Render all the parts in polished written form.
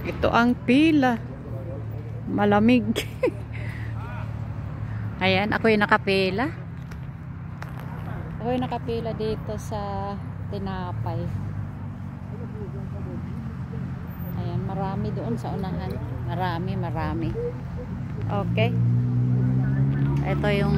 Ito ang pila. Malamig. Ayan, ako yung nakapila. Ako yung nakapila dito sa tinapay. Ayan, marami doon sa unahan. Marami. Okay. Ito yung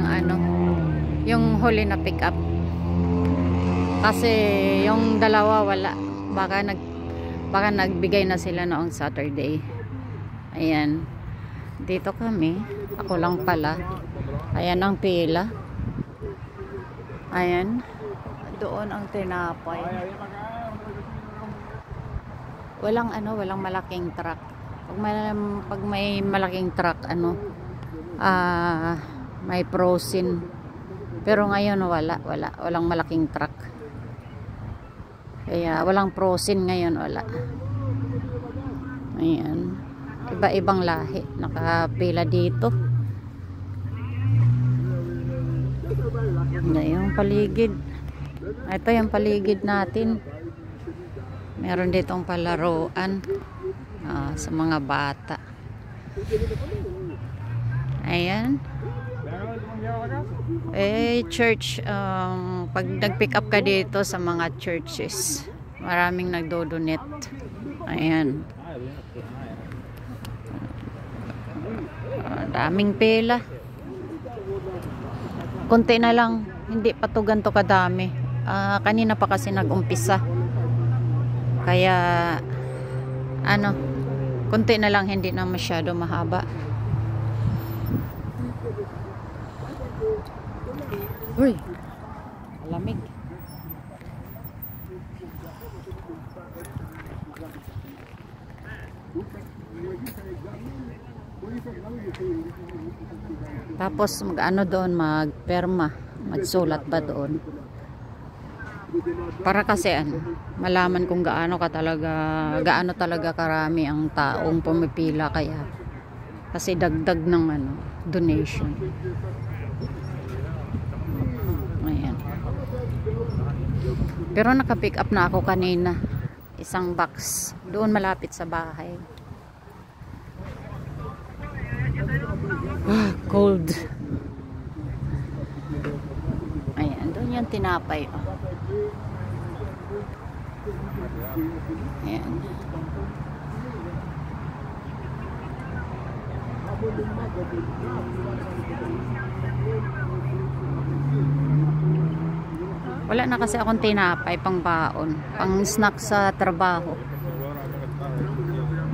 ano, yung huli na pick up. Kasi yung dalawa wala. Baka nagbigay na sila noong Saturday. Ayan. Dito kami. Ako lang pala. Ayan ang pila. Ayan. Doon ang tinapay. Walang malaking truck. Pag may malaking truck, may frozen. Pero ngayon walang malaking truck. Kaya walang frozen ngayon, wala. Ayan. Iba-ibang lahi nakapila dito. Yung paligid. Ito yung paligid natin. Meron ditong palaruan sa mga bata. Ayan. Church, pag nag-pick up ka dito sa mga churches, maraming nagdo-donate. Ayan. Daming pila. Konti na lang, hindi pa to ganito kadami. Kanina pa kasi nag-umpisa. Kaya konti na lang, hindi na masyado mahaba. Uy, malamig. Tapos doon, magperma, magsulat ba doon? Para kasi malaman kung gaano talaga karami ang taong pumipila, kaya kasi dagdag ng donation. Ayan. Pero naka-pick up na ako kanina. Isang box. Doon malapit sa bahay. Cold. Ayan. Doon yung tinapay. Ayan. Wala na kasi akong tinapay pang baon, pang snack sa trabaho.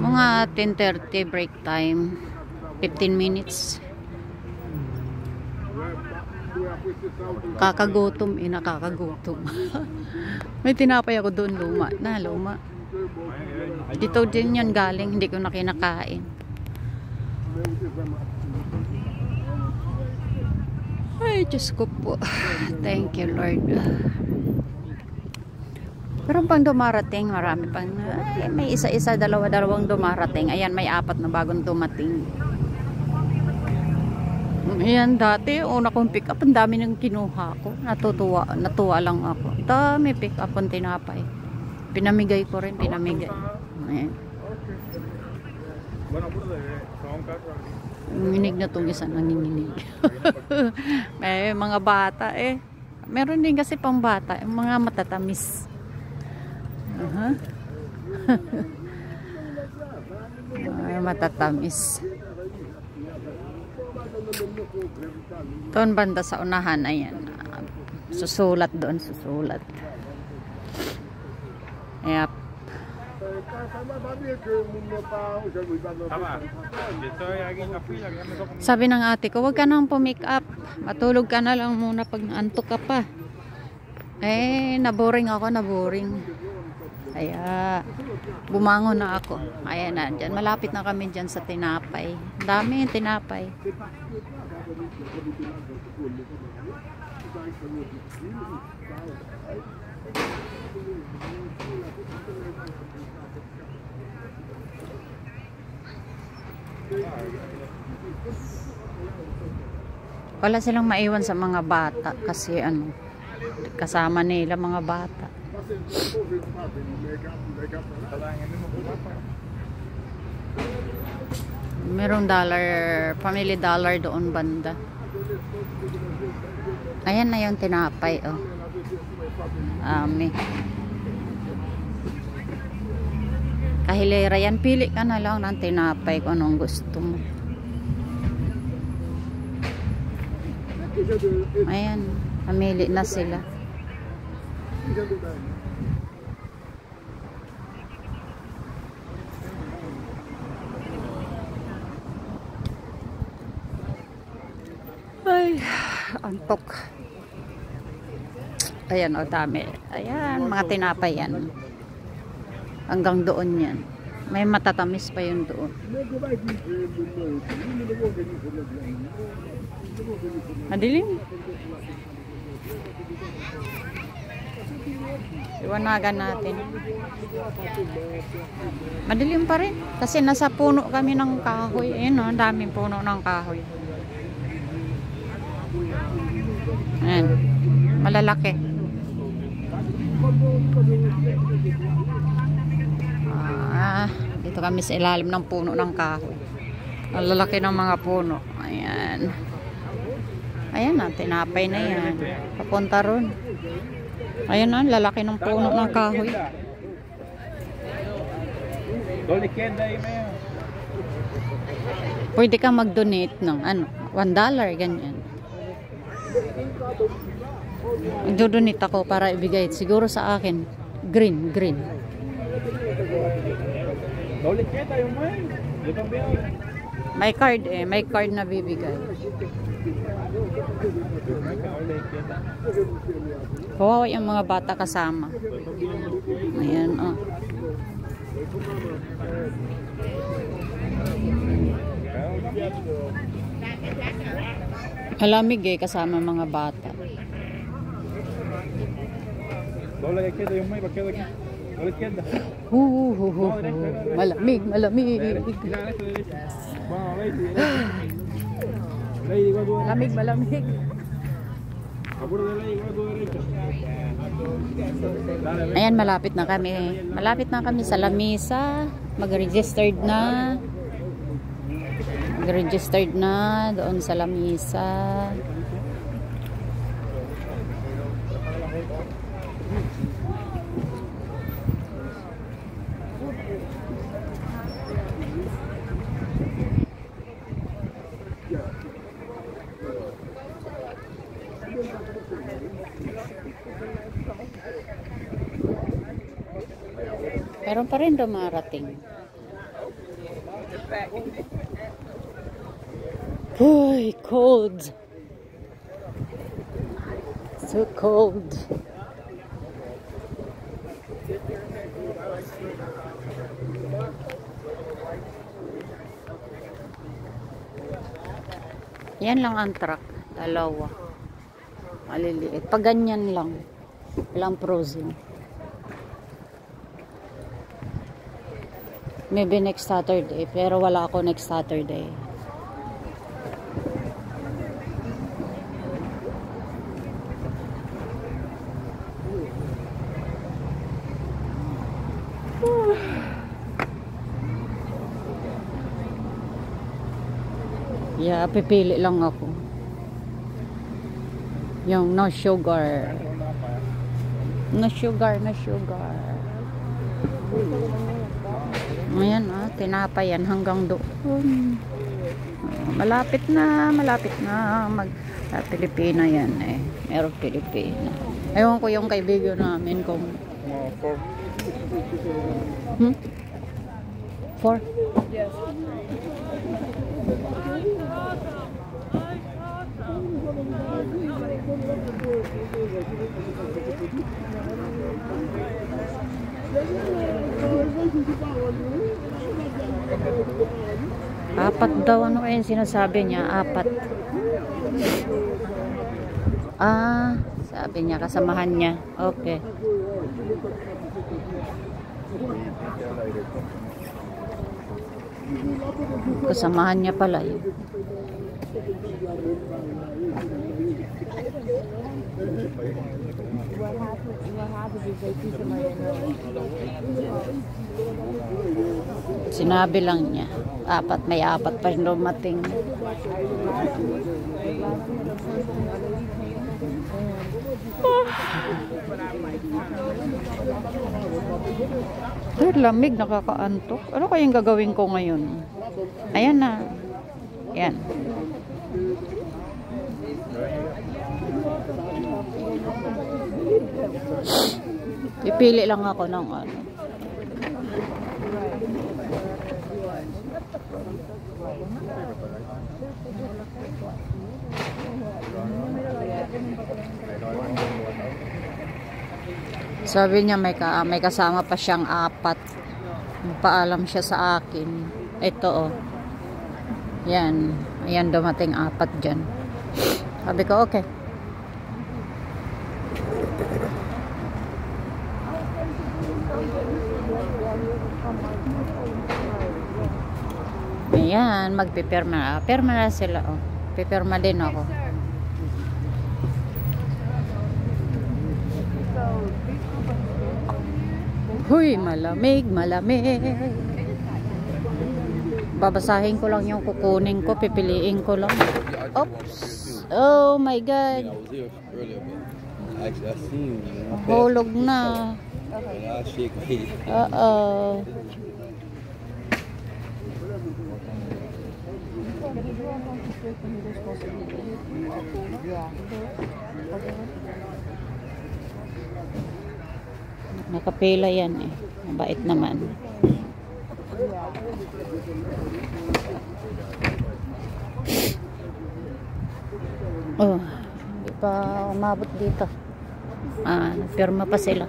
Mga 10:30 break time, 15 minutes. Nakakagutom. May tinapay ako doon, luma. Dito din yan galing, hindi ko na kinakain. Ay, Diyos ko po. Thank you, Lord. Pero pang dumarating, marami pang, may isa-isa, dalawa-dalawang dumarating. Ayan, may 4 na bagong dumating. Ayan, dati, una kong pick up, ang dami nang kinuha ko. Natuwa lang ako. Dami pick up ang tinapay. Pinamigay ko rin, Ayan. Nanginig na itong isa, nanginginig. May mga bata meron din kasi pang bata, mga matatamis. Matatamis. Doon banda sa unahan, ayan. Susulat doon. Yep. Sabi ng ate ko, wag ka nang pumick up, matulog ka na lang muna pag naantok ka pa. Naboring ako. Kaya bumangon na ako. Ayan na, dyan, malapit na kami dyan sa tinapay. Dami yung tinapay. Wala silang maiwan sa mga bata kasi kasama nila mga bata. Merong dollar, family dollar doon banda. Ayan na yung tinapay, oh. Ami. Kahilera yan, pili ka na lang ng tinapay kung anong gusto mo. Ayan, pamili na sila. Ay, antok. Ayan, o, dami. Ayan, mga tinapay yan. Hanggang doon yan. May matatamis pa yun doon. Madilim. Iwanagan natin. Madilim pa rin. Kasi nasa puno kami ng kahoy. Ayun, o, daming puno ng kahoy. Ayan. Malalaki. Dito kami sa ilalim ng puno ng kahoy. Ang lalaki ng mga puno. Ayan. Ayan na, tinapay na yan. Papunta ron. Ayan na, lalaki ng puno ng kahoy. Pwede ka mag-donate ng ano, $1, ganyan. Mag-donate ako para ibigay. Siguro sa akin, green. May card eh. May card na bibigay. Kawawa yung mga bata kasama. Ayan, oh. Malamig eh, kasama mga bata. Malamig. Malamig. Ayan, malapit na kami. Malapit na kami sa lamisa. Mag-registered na. Doon sa lamisa. Meron pa rin dumarating. Uy, cold. So cold. Yan lang ang truck. Dalawa. Maliliit. Pag ganyan lang. Walang frozen. Maybe next Saturday. Pero wala ako next Saturday. Yeah, pipili lang ako. Yung no sugar. No sugar. Ayan, tinapay yan hanggang doon. Malapit na mag Pilipina yan eh. Meron Pilipina. Ewan ko yung kaibigan namin kung 4? Yes. Apat daw, ano kaya yung sinasabi niya? Apat. Sabi niya, kasamahan niya. Okay. Kasamahan niya pala yun. Sinabi lang niya. May apat pa rin dumating. Ay, lamig, nakakaantok. Ano kayang gagawin ko ngayon? Ayan na. Ayan. Ipili lang ako ng ano. Sabi niya may kasama pa siyang 4. Paalam siya sa akin. Ito oh. Yan. Ayan dumating 4 dyan. Sabi ko okay. Ayan, magpipirma. Pirma na sila oh. Pipirma din ako. Huy, malamig, malamig. Babasahin ko lang yung kukunin ko, pipiliin ko lang. Oops. Oh my God. Hulog na. Uh-oh. Nakapila yan eh. Mabait naman. Oh, hindi pa umabot dito. Pirma pa sila.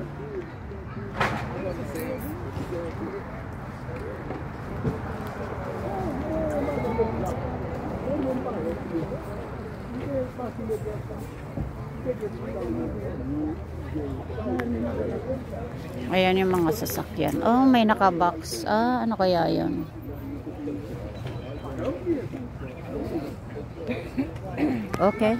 Ayan yung mga sasakyan. Oh, may nakabox. Ano kaya yun? Okay.